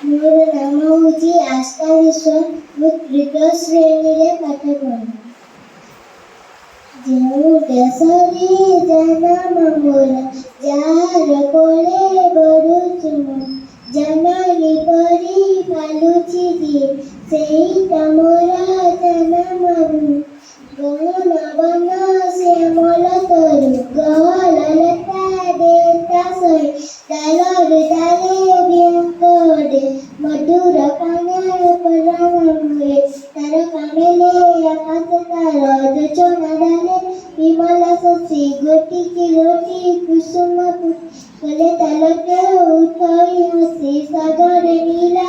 ମୋର ନାମ ହେଉଛି ଆସ୍ଥା ବିଶ୍ୱାଳ। ମୁଁ ତୃତୀୟ ଶ୍ରେଣୀରେ ପାଠ ପଢ଼େ। ଯେଉଁ ଦେଶରେ ଜନମ ମୋର, ଯାହାର କୋଳେ ବଢୁଛି ମୁଁ, ଜନନୀ ପରି ପାଲୁଛି ଯିଏ, ସେଇ ତମର ଜନମ ଭୂମି। ଗୌଣ ବନ ଶ୍ୟାମଳ ତରୁ, ଗହଳଲତା ଦେତା ସହି, ଡାଲରୁ ଡାଲେ ବିହଙ୍ଗରେ, ମଧୁର କାନେ ପରାଣ ହୁଏ। ତାର କାନେଲେ ଆକାଶ ତାର, ଯୋଚନା ଡାଲେ ବିମଳ ଶଶୀ, ଗୋଟିକି ଗୋଟି କୁସୁମ କଲେ ତାଲକେ ଉଠଇ ହସି, ସାଗରେ ନୀଳ